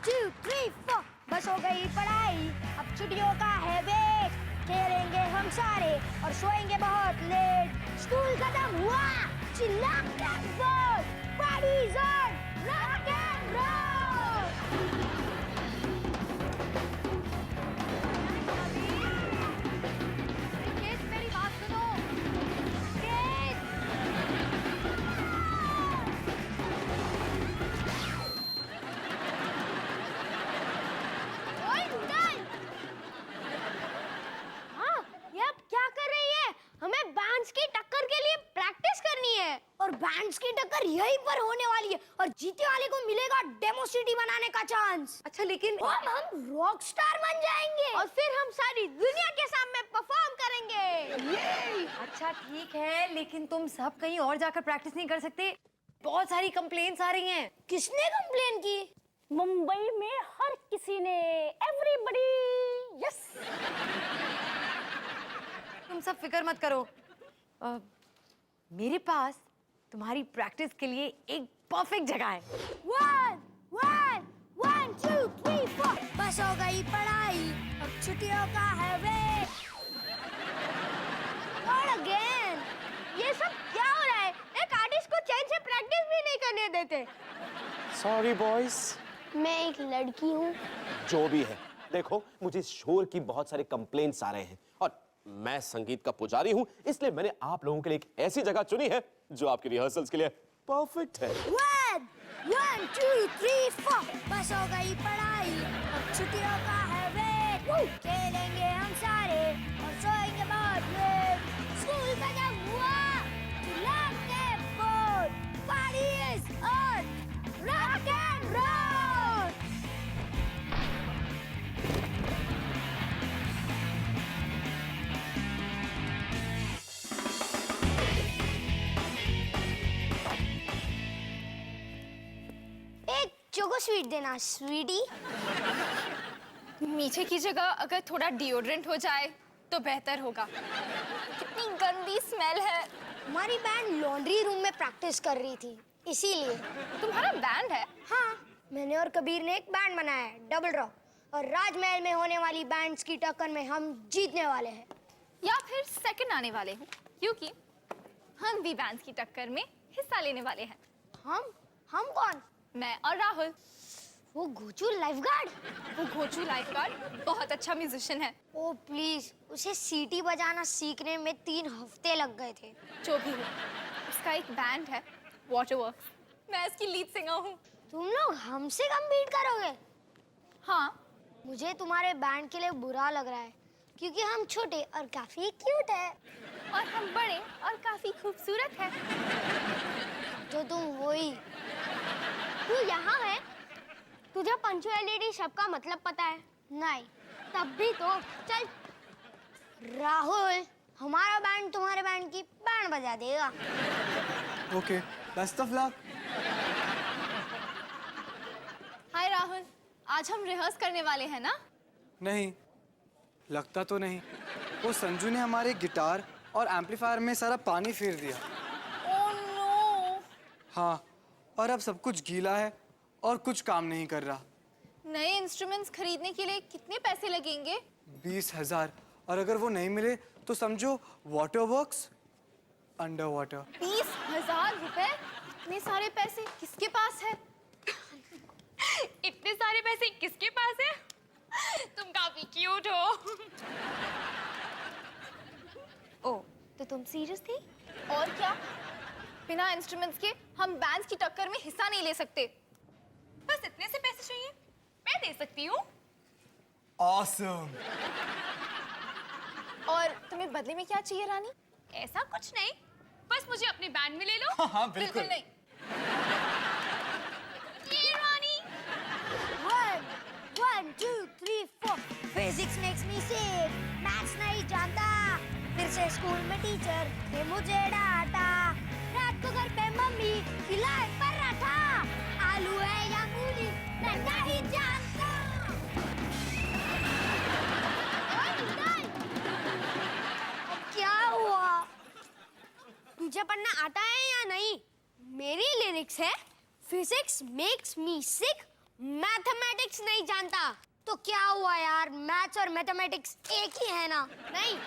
2 3 4 बस हो गई पढ़ाई, अब छुट्टियों का है वेट, खेलेंगे हम सारे और सोएंगे बहुत लेट। स्कूल खत्म हुआ, चिल्ला के बोल, party's on, rock and roll. Kids मेरी बात सुनो। क्या कर रही है? हमें बैंड्स की टक्कर के लिए प्रैक्टिस करनी है और बैंड्स की टक्कर यहीं पर होने वाली है और जीते वाले को मिलेगा डेमो सिटी बनाने का चांस। अच्छा लेकिन हम रॉक स्टार बन जाएंगे और फिर हम सारी दुनिया के सामने परफॉर्म करेंगे। अच्छा ठीक है, लेकिन तुम सब कहीं और जाकर प्रैक्टिस नहीं कर सकते? बहुत सारी कंप्लेंट्स आ रही हैं। किसने कंप्लेन की? मुंबई में हर किसी ने, एवरीबॉडी। यस। तुम सब फिक्र मत करो, मेरे पास तुम्हारी प्रैक्टिस के लिए एक परफेक्ट जगह है। 1 2 3 4 बस हो गई पढ़ाई, अब छुट्टियों का है वेट। और अगेन ये सब क्या हो रहा है? एक आर्टिस्ट को चैन से प्रैक्टिस भी नहीं करने देते। Sorry boys. मैं एक लड़की हूँ। जो भी है, देखो मुझे शोर की बहुत सारे कंप्लेंट्स आ रहे हैं और मैं संगीत का पुजारी हूँ, इसलिए मैंने आप लोगों के लिए एक ऐसी जगह चुनी है जो आपकी रिहर्सल्स के लिए परफेक्ट है। 1 2 3 4 बस हो गई पढ़ाई, अब छुट्टियों का है वेट, खेलेंगे हम सारे और सोएंगे बहुत लेट। स्कूल खत्म हुआ, चिल्ला के बोल, party is on, rock and roll. Choco sweet देना स्वीटी। मीठे की जगह अगर थोड़ा डिओड्रेंट हो जाए तो बेहतर होगा। कितनी गंदी स्मेल है। हमारी बैंड लॉन्ड्री रूम में प्रैक्टिस कर रही थी, इसीलिए। तुम्हारा बैंड है? हाँ, मैंने और कबीर ने एक बैंड बनाया है, डबल रॉक, और राजमहल में होने वाली बैंड्स की टक्कर में हम जीतने वाले हैं। या फिर सेकंड आने वाले हैं, क्योंकि हम भी बैंड्स की टक्कर में हिस्सा लेने वाले हैं। हम कौन? मैं और राहुल। वो घोचू लाइफगार्ड? वो घोचू लाइफगार्ड बहुत अच्छा म्यूजिशियन है। ओ प्लीज, उसे सीटी बजाना सीखने में 3 हफ्ते लग गए थे। जो भी हो, उसका एक बैंड है, वाटरवर्क्स। मैं इसकी लीड सिंगर हूँ। तुम लोग हमसे कम्पीट करोगे? हाँ। मुझे तुम्हारे बैंड के लिए बुरा लग रहा है, क्योंकि हम छोटे और काफी क्यूट है। और हम बड़े और काफी खूबसूरत है। तो तुम वही। तू यहाँ है? तुझे पंचुअलिटी शब्द का मतलब पता है? नहीं, तब भी तो। चल राहुल, हमारा बैंड तुम्हारे बैंड की बैंड बजा देगा। Okay, best of luck. Hi Rahul, आज हम रिहर्स करने वाले हैं ना? नहीं, लगता तो नहीं। वो संजू ने हमारे गिटार और एम्पलीफायर में सारा पानी फेर दिया। Oh no. हाँ, और अब सब कुछ गीला है और कुछ काम नहीं कर रहा। नए इंस्ट्रूमेंट्स खरीदने के लिए कितने पैसे लगेंगे? 20,000, और अगर वो नहीं मिले तो समझो वाटरवर्क्स अंडर वाटर। 20,000 रुपए? इतने सारे पैसे किसके पास है? इतने सारे पैसे किसके पास है? तुम काफी क्यूट हो। ओ, तो तुम सीरियस थी? और क्या? बिना इंस्ट्रूमेंट्स के हम बैंड्स की टक्कर में हिस्सा नहीं ले सकते। बस इतने से पैसे चाहिए, मैं दे सकती हूँ। Awesome. और तुम्हें बदले में क्या चाहिए रानी? ऐसा कुछ नहीं, बस मुझे अपने बैंड में ले लो। हाँ, बिल्कुल नहीं। ये रानी। 1 2 3 4 फिजिक्स मेक्स मी सिक, मैथ्स नहीं जानता, फिर से स्कूल में टीचर ने मुझे डांटा, रात को घर पे मम्मी खिलाए पराठा, आलू है या मूली मैं नहीं जानता। क्या हुआ? तुझे पढ़ना आता है या नहीं? मेरी लिरिक्स है, फिजिक्स मेक्स मी सिक, मैथमेटिक्स नहीं जानता तो क्या हुआ यार, मैथ्स और मैथमेटिक्स एक ही है ना। नहीं,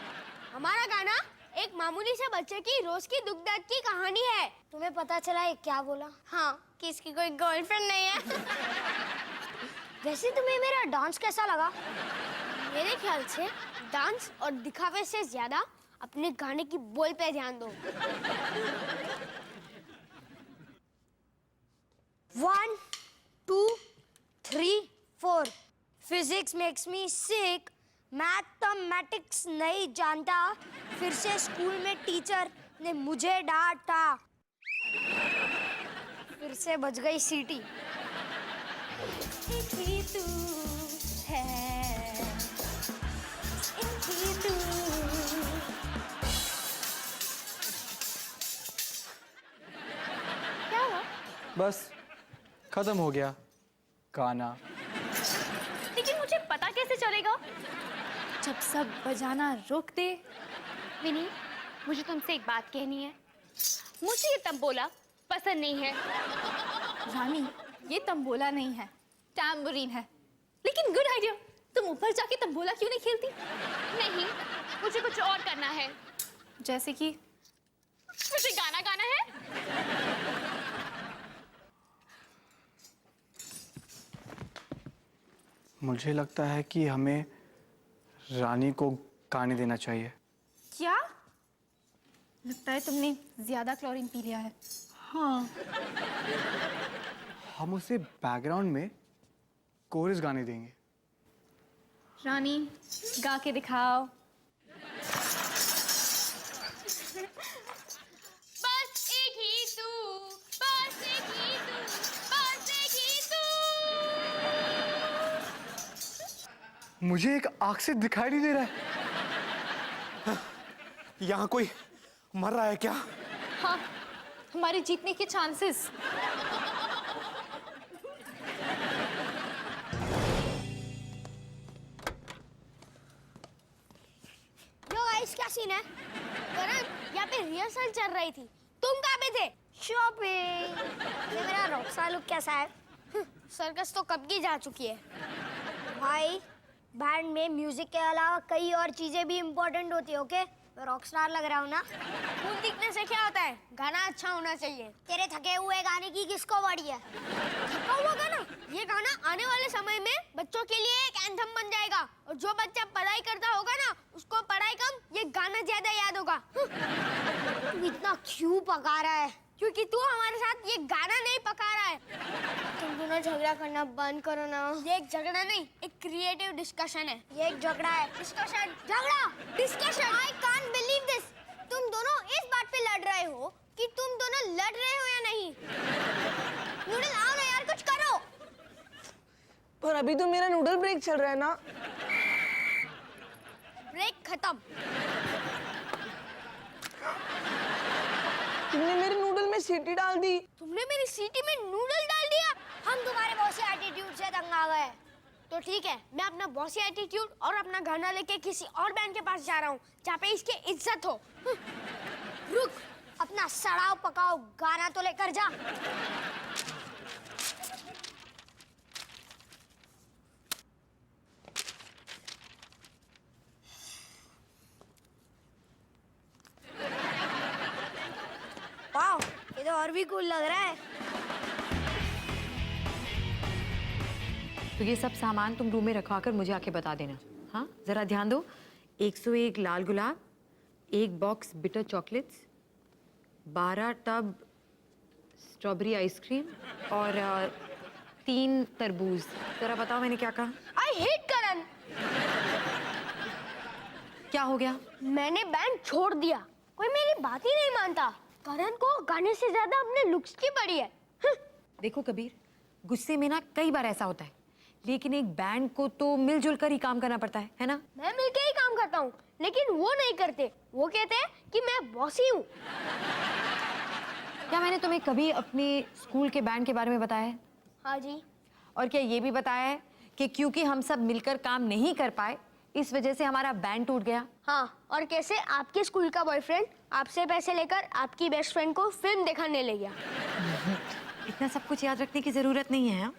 हमारा गाना एक मामूली से बच्चे की रोज की दुख दर्द की कहानी है। तुम्हें पता चला ये क्या बोला? हाँ, कि इसकी कोई गर्लफ्रेंड नहीं है। वैसे तुम्हें मेरा डांस कैसा लगा? मेरे ख्याल से डांस और दिखावे से ज्यादा अपने गाने की बोल पे ध्यान दो। 1 2 3 4 फिजिक्स मेक्स मी सिक, मैथमेटिक्स नहीं जानता, फिर से स्कूल में टीचर ने मुझे डांटा, फिर से बज गई सीटी। एक ही तू है, एक ही तू। क्या हुआ? बस खत्म हो गया गाना। लेकिन मुझे पता कैसे चलेगा? जब सब बजाना रोक दे। विनी, मुझे तुमसे एक बात कहनी है। मुझे ये तंबोला पसंद नहीं है। रानी, ये तंबोला नहीं है, टैम्बोरिन है। लेकिन गुड आइडिया, तुम ऊपर जाके तंबोला क्यों नहीं खेलती? नहीं, मुझे कुछ और करना है। जैसे कि मुझे गाना गाना है। मुझे लगता है कि हमें रानी को गाने देना चाहिए। क्या? लगता है तुमने ज्यादा क्लोरीन पी लिया है। हाँ। हम उसे बैकग्राउंड में कोरस गाने देंगे। रानी, गा के दिखाओ। बस एक ही तू, बस एक ही तू, बस एक ही तू। मुझे एक आग से दिखाई नहीं दे रहा है। यहाँ कोई मर रहा है क्या? हाँ, हमारे जीतने के चांसेस। यो गाइस, क्या सीन है? करण, यहाँ पे रिहर्सल चल रही थी, तुम कहाँ पे थे? शॉपिंग। ये मेरा रॉकस्टार लुक कैसा है? सर्कस तो कब की जा चुकी है। भाई, बैंड में म्यूजिक के अलावा कई और चीजें भी इम्पोर्टेंट होती है। ओके, मैं रॉकस्टार लग रहा हूँ ना। खून दिखने से क्या होता है? गाना अच्छा होना चाहिए। तेरे थके हुए गाने की किसको बड़ी है? थका हुआ गाना? ये गाना आने वाले समय में बच्चों के लिए एक एंथम बन जाएगा, और जो बच्चा पढ़ाई करता होगा ना, उसको पढ़ाई कम, ये गाना ज्यादा याद होगा। तू इतना क्यों पका रहा है? क्योंकि तू हमारे साथ ये गाना नहीं पका रहा है। तुम दोनों झगड़ा करना बंद करो ना। ये एक झगड़ा नहीं, एक क्रिएटिव डिस्कशन है। ये एक झगड़ा है। डिस्कशन, झगड़ा, discussion. I can't believe this. तुम दोनों इस बात पे लड़ रहे हो कि तुम दोनों लड़ रहे हो या नहीं। नूडल, आओ ना यार, कुछ करो। पर अभी तो मेरा नूडल ब्रेक चल रहा है ना। ब्रेक खत्म। तुमने मेरे नूडल में सीटी डाल दी। तुमने मेरी सीटी में नूडल डाल दिया। हम तुम्हारे बॉसी एटीट्यूड से तंग आ गए। तो ठीक है, मैं अपना बॉसी एटीट्यूड और अपना गाना लेके किसी और बैंड के पास जा रहा हूँ, जहाँ पे इसकी इज्जत हो। रुक, अपना सड़ाओ पकाओ गाना तो लेकर जा। वाह, ये तो और भी कूल लग रहा है। तो ये सब सामान तुम रूम में रखवा कर मुझे आके बता देना। हाँ, जरा ध्यान दो। 101 लाल गुलाब, 1 box bitter chocolates, 12 tub strawberry ice cream और 3 तरबूज। जरा बताओ मैंने क्या कहा? I hate करण। क्या हो गया? मैंने बैंड छोड़ दिया। कोई मेरी बात ही नहीं मानता। करण को गाने से ज्यादा अपने लुक्स की पड़ी है। देखो कबीर, गुस्से में ना कई बार ऐसा होता है, लेकिन एक बैंड को तो मिलजुल कर ही काम करना पड़ता है ना? मैं मिलके ही काम करता हूँ, लेकिन वो नहीं करते। वो कहते हैं कि मैं बॉसी हूँ। क्या मैंने तुम्हें कभी अपने स्कूल के बैंड के बारे में बताया है? हाँ जी। और क्या ये भी बताया है कि क्योंकि हम सब मिलकर काम नहीं कर पाए, इस वजह से हमारा बैंड टूट गया? हाँ, और कैसे आपके स्कूल का बॉयफ्रेंड आपसे पैसे लेकर आपकी बेस्ट फ्रेंड को फिल्म दिखाने ले गया। इतना सब कुछ याद रखने की जरूरत नहीं है।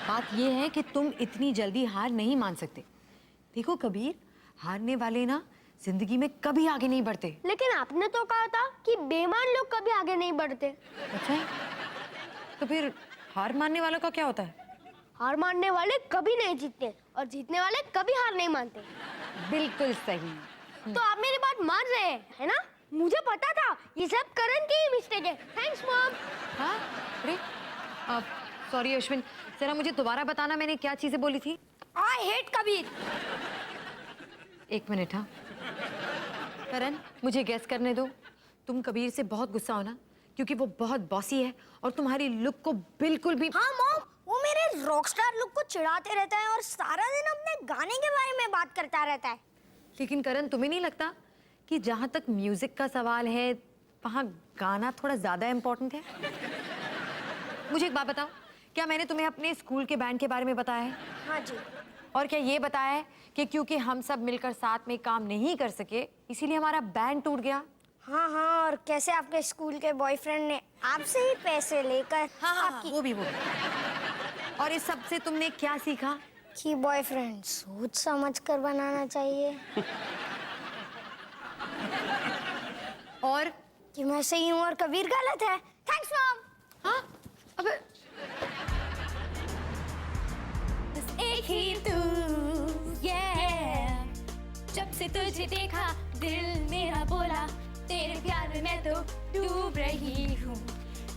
बात ये है कि तुम इतनी जल्दी हार नहीं मान सकते। देखो कबीर, हारने वाले ना जिंदगी में कभी आगे नहीं बढ़ते। लेकिन आपने तो कहा था कि बेईमान लोग कभी आगे नहीं बढ़ते। अच्छा है? तो फिर हार मानने वालों का क्या होता है? हार मानने वाले कभी नहीं जीतते और जीतने वाले कभी हार नहीं मानते। बिल्कुल सही। तो आप मेरी बात मान रहे हैं, है ना? मुझे पता था ये सब करण की ही मिस्टेक है। Thanks mom. हाँ? अरे सॉरी अश्विन, जरा मुझे दोबारा बताना मैंने क्या चीजें बोली थी। I hate Kabir. एक मिनट। हाँ करण, मुझे गैस करने दो। तुम कबीर से बहुत गुस्सा हो ना, क्योंकि वो बहुत बॉसी है और तुम्हारी लुक को बिल्कुल भी। हाँ मॉम, वो मेरे रॉकस्टार लुक को चिढ़ाते रहता है और सारा दिन अपने गाने के बारे में बात करता रहता है। लेकिन करण, तुम्हें नहीं लगता कि जहां तक म्यूजिक का सवाल है वहां गाना थोड़ा ज्यादा इम्पोर्टेंट है? मुझे एक बात बताओ, क्या मैंने तुम्हें अपने स्कूल के बैंड के बारे में बताया है? हाँ जी। और क्या ये बताया है कि क्योंकि हम सब मिलकर साथ में काम नहीं कर सके इसीलिए हमारा बैंड टूट गया? हाँ हाँ, और कैसे आपके स्कूल के बॉयफ्रेंड ने आपसे ही पैसे लेकर आपकी वो भी। और इस सब से तुमने क्या सीखा? कि बॉयफ्रेंड सोच समझ कर बनाना चाहिए। और कि मैं सही हूँ और कबीर गलत है। Thanks mom. हाँ अबे एक ही तू, जब से तुझे देखा दिल मेरा बोला, तेरे प्यार में मैं तो डूब रही हूँ,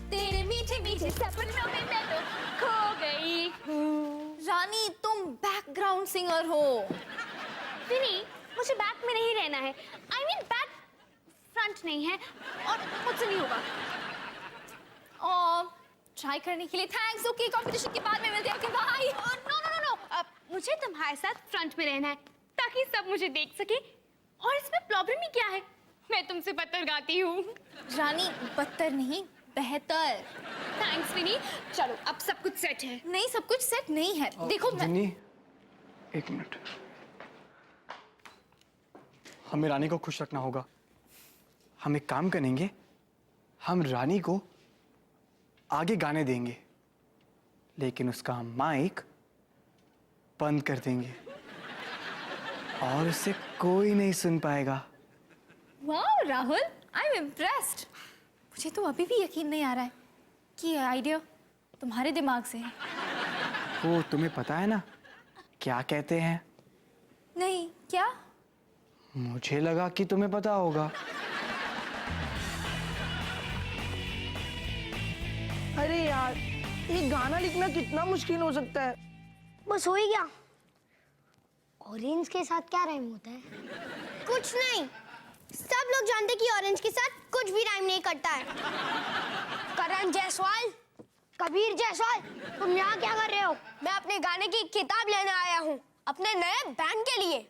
तेरे मीठे मीठे सपनों में मैं तो खो गई हूँ। रानी, तुम बैकग्राउंड सिंगर हो। नहीं, मुझे बैक में नहीं रहना है। I mean बैक फ्रंट नहीं है और मुझसे नहीं होगा। और ट्राई करने के लिए थैंक्स। ओके, कंपटीशन के बाद में मिलते हैं। Okay bye. No no no no, मुझे तुम्हारे साथ फ्रंट में रहना है ताकि सब मुझे देख सके। और इसमें प्रॉब्लम ही क्या है? मैं तुमसे बदतर गाती हूँ। रानी, बदतर नहीं, बेहतर। थैंक्स विनी। चलो अब सब कुछ सेट है। नहीं, सब कुछ सेट नहीं है। देखो मैं... जिन्नी, एक मिनट। हमें रानी को खुश रखना होगा। हम एक काम करेंगे, हम रानी को आगे गाने देंगे, लेकिन उसका हम माइक बंद कर देंगे और उसे कोई नहीं सुन पाएगा। वाह राहुल, आई एम इम्प्रेस्ड। मुझे तो अभी भी यकीन नहीं आ रहा है कि ये आइडिया तुम्हारे दिमाग से है। वो तुम्हें पता है ना क्या कहते हैं? नहीं, क्या? मुझे लगा कि तुम्हें पता होगा। अरे यार, ये गाना लिखना कितना मुश्किल हो सकता है। बस हो ही गया। ऑरेंज के साथ क्या राइम होता है? कुछ नहीं, सब लोग जानते कि ऑरेंज के साथ कुछ भी राइम नहीं करता है। करण जायसवाल, कबीर जायसवाल, तुम यहाँ क्या कर रहे हो? मैं अपने गाने की किताब लेने आया हूँ अपने नए बैंड के लिए।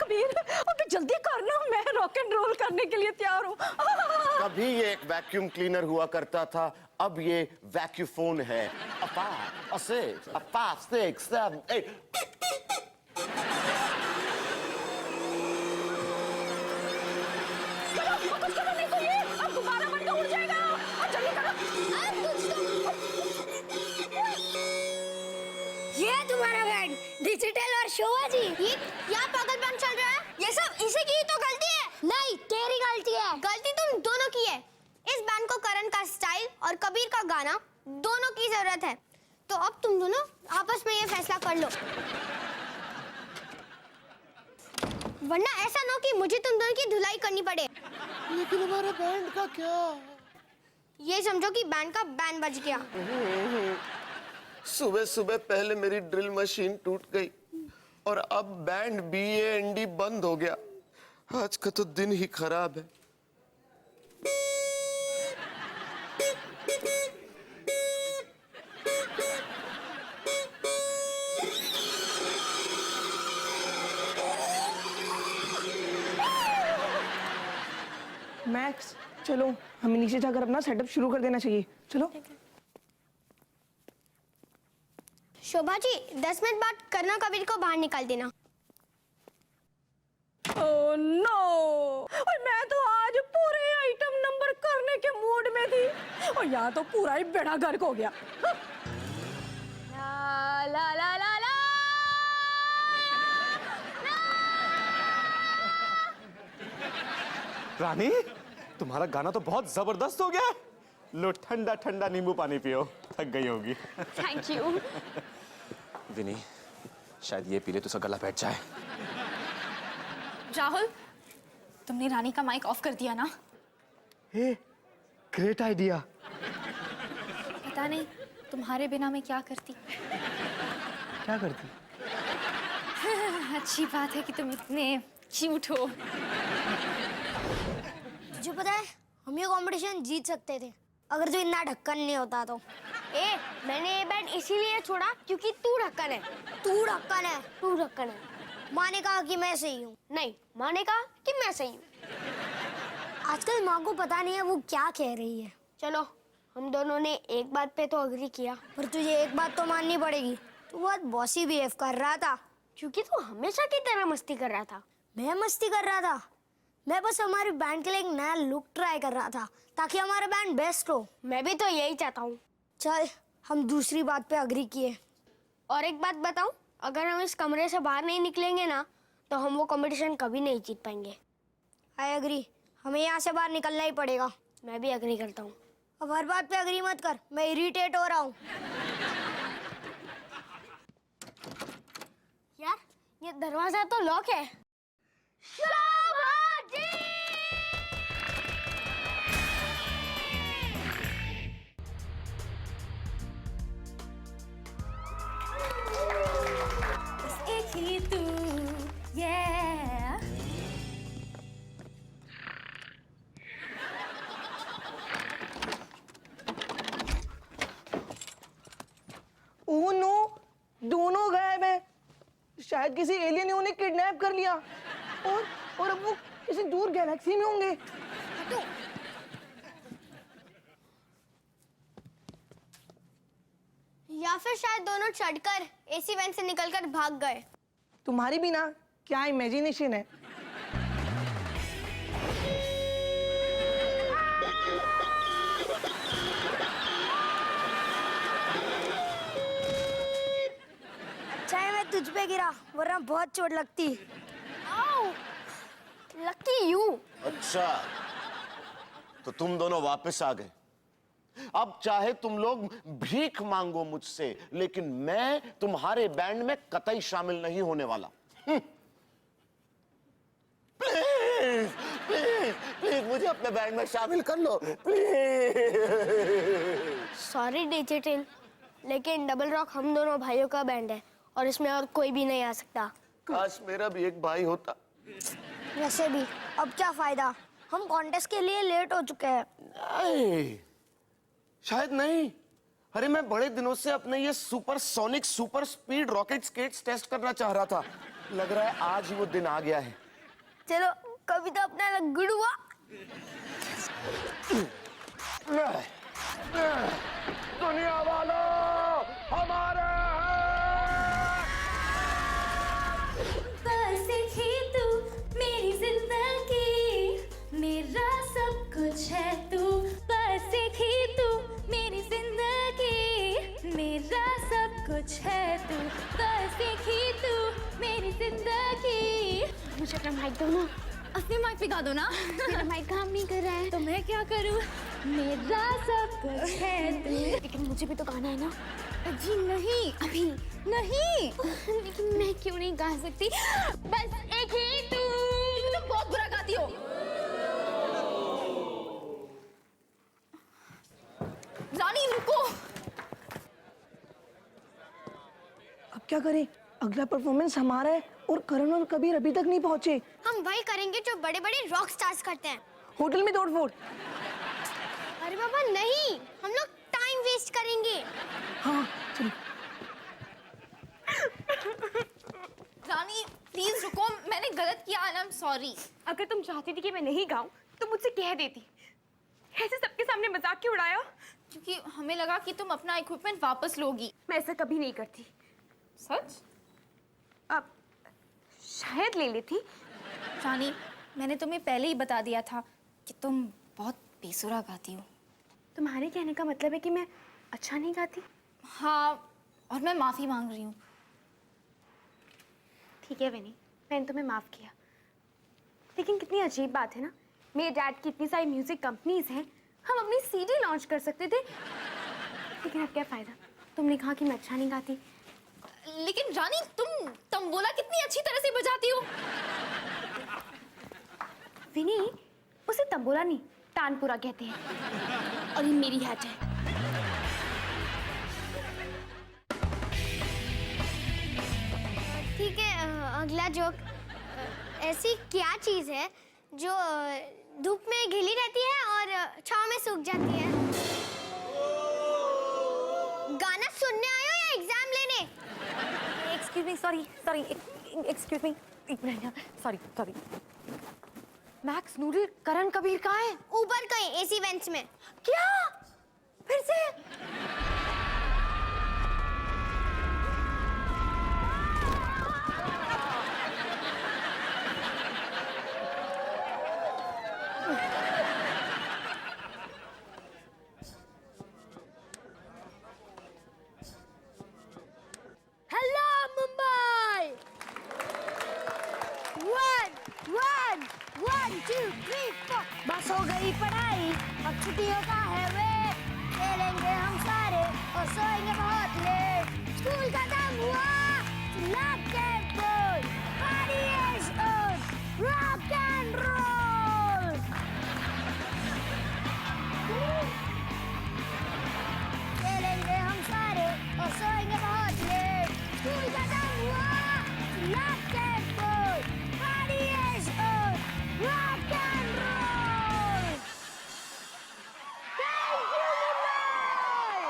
कबीर, अबे जल्दी करना, मैं रॉक एंड रोल करने के लिए तैयार हूँ। कभी ये एक वैक्यूम क्लीनर हुआ करता था, अब ये वैक्यूफोन है। A 5, a 6, a 5, 6, 7, 8। ये है तुम्हारा बैंड, डिजिटल और शोबाजी। ये क्या पागलपन चल रहा है? ये सब इसी की ही तो गलती है। नहीं, तेरी गलती है। गलती तुम दोनों की है। इस बैंड को करण का स्टाइल और कबीर का गाना दोनों की जरूरत है। तो अब तुम दोनों आपस में ये फैसला कर लो, वरना ऐसा ना हो कि मुझे तुम दोनों की धुलाई करनी पड़े। लेकिन हमारा बैंड का क्या? ये समझो कि बैंड का बैंड बज गया। सुबह सुबह पहले मेरी ड्रिल मशीन टूट गई और अब बैंड BAND बंद हो गया। आज का तो दिन ही खराब है। मैक्स, चलो हमें नीचे जाकर अपना सेटअप शुरू कर देना चाहिए। चलो। शोभा जी, 10 मिनट बाद करना कबीर को बाहर निकाल देना। ओह नो, और मैं तो आज पूरे आइटम नंबर करने के मूड में थी और यहाँ तो पूरा ही बेड़ा गर्क हो गया। ला ला ला ला ला रानी, तुम्हारा गाना तो बहुत जबरदस्त हो गया है। लो ठंडा ठंडा नींबू पानी पियो, थक गई होगी। Thank you. विनी, शायद ये पी ले तो उसका गला बैठ जाए। राहुल, तुमने रानी का माइक ऑफ कर दिया ना? हे, ग्रेट आइडिया। पता नहीं तुम्हारे बिना मैं क्या करती। क्या करती? अच्छी बात है कि तुम इतने क्यूट हो। तुझे पता है हम ये कंपटीशन जीत सकते थे अगर तू इतना ढक्कन नहीं होता तो। ए, मैंने ये बैंड इसीलिए छोड़ा क्योंकि तू ढक्कन है। तू ढक्कन है। तू ढक्कन है। माँ ने कहा कि मैं सही हूँ। नहीं, माँ ने कहा कि मैं सही हूँ। आजकल माँ को पता नहीं है वो क्या कह रही है। चलो, हम दोनों ने एक बात पे तो अग्री किया। पर तुझे एक बात तो माननी पड़ेगी, तू बहुत बॉसी बिहेव कर रहा था। क्योंकि तू हमेशा की तरह मस्ती कर रहा था। मैं मस्ती कर रहा था? मैं बस हमारी बैंड के लिए एक नया लुक ट्राई कर रहा था ताकि हमारा बैंड बेस्ट हो। मैं भी तो यही चाहता हूँ। चल, हम दूसरी बात पे अग्री किए। और एक बात बताऊं, अगर हम इस कमरे से बाहर नहीं निकलेंगे ना तो हम वो कंपटीशन कभी नहीं जीत पाएंगे। आई अग्री, हमें यहाँ से बाहर निकलना ही पड़ेगा। मैं भी अग्री करता हूँ। अब हर बात पे अग्री मत कर, मैं इरिटेट हो रहा हूँ। यार, ये दरवाजा तो लॉक है। बस एक ही तू, yeah। ओह नो, दोनों गायब हैं। शायद किसी एलियन ने उन्हें किडनैप कर लिया और अब वो किसी दूर गैलेक्सी में होंगे। या फिर शायद दोनों चढ़कर एसी वैन से निकलकर भाग गए। तुम्हारी भी ना क्या इमेजिनेशन है। अच्छा है मैं तुझ पे गिरा, वरना बहुत चोट लगती। Lucky you. अच्छा, तो तुम दोनों वापस आ गए। अब चाहे तुम लोग भीख मांगो मुझसे, लेकिन मैं तुम्हारे बैंड में कतई शामिल नहीं होने वाला। प्लीज प्लीज प्लीज मुझे अपने बैंड में शामिल कर लो, प्लीज। सॉरी डिजिटल, लेकिन डबल रॉक हम दोनों भाइयों का बैंड है और इसमें और कोई भी नहीं आ सकता। काश मेरा भी एक भाई होता। वैसे भी अब क्या फायदा, हम कॉन्टेस्ट के लिए लेट हो चुके हैं। नहीं, शायद नहीं। अरे मैं बड़े दिनों से अपने ये super sonic super speed rocket skates test करना चाह रहा था। लग रहा है आज ही वो दिन आ गया है। चलो, कभी तो अपना लक गुड हुआ। दुनिया वालों, हमारे बस एक ही तू मेरी जिंदगी, मेरा सब कुछ है तू। बस एक ही तू मेरी जिंदगी, मेरा सब कुछ है तू। बस एक ही तू मेरी जिंदगी। मुझे अपना माइक दो ना। अपने माइक पिघा दो ना। मेरा माइक काम नहीं कर रहा है। तो मैं क्या करूं? मेरा सब कुछ है तू। लेकिन मुझे भी तो गाना है ना। जी नहीं, अभी नहीं। लेकिन मैं क्यों नहीं गा सकती? बस एक ही तू। तुम तो बहुत बुरा गाती हो। रानी रुको। अब क्या करें? अगला परफॉर्मेंस हमारा है और करण और कबीर अभी तक नहीं पहुंचे। हम वही करेंगे जो बड़े बड़े रॉक स्टार्स करते हैं। होटल में तोड़फोड़। अरे बाबा नहीं, हम लोग टाइम वेस्ट करेंगे। हाँ चलो। रानी प्लीज रुको, मैंने गलत किया। I am sorry. अगर तुम चाहती थी कि मैं नहीं गाऊं तो मुझसे कह देती। ऐसे सबके सामने मजाक क्यों उड़ाया? क्योंकि हमें लगा कि तुम अपना इक्विपमेंट वापस लोगी। मैं ऐसा कभी नहीं करती। सच? अब शायद ले लेती। रानी, मैंने तुम्हें पहले ही बता दिया था कि तुम बहुत बेसुरा गाती हूँ। तुम्हारे कहने का मतलब है कि मैं अच्छा नहीं गाती? हाँ, और मैं माफ़ी मांग रही हूँ। ठीक है विनी, मैंने तुम्हें माफ़ किया। लेकिन कितनी अजीब बात है ना, मेरे डैड की इतनी सारी म्यूजिक कंपनीज हैं, हम अपनी सीडी लॉन्च कर सकते थे। लेकिन अब क्या फ़ायदा, तुमने कहा कि मैं अच्छा नहीं गाती। लेकिन रानी, तुम तंबोला कितनी अच्छी तरह से बजाती हो। विनी, उसे तंबोला नहीं, तानपुरा कहते हैं। और ये मेरी हैट है। ठीक है, अगला जोक। ऐसी क्या चीज है जो धूप में गीली रहती है और छांव में सूख जाती है? गाना सुनने आए हो या एग्जाम लेने? Excuse me, sorry excuse me, एक मिनट, सॉरी। मैक्स नूडल करण कबीर कहाँ है? ऊपर कहीं एसी वेंट्स में। क्या? फिर से? हेलो मुंबई 1 2 3 4 बस हो गई पढ़ाई, अब छुट्टियों का है वेट, खेलेंगे हम सारे और सोएंगे बहुत लेट। स्कूल खत्म हुआ, लॉक एंड बोल, party is on, rock and roll. खेलेंगे हम सारे और सोएंगे बहुत लेट। स्कूल खत्म हुआ, लॉक एंड बोल, party is on, rock and roll. Thank you Mumbai.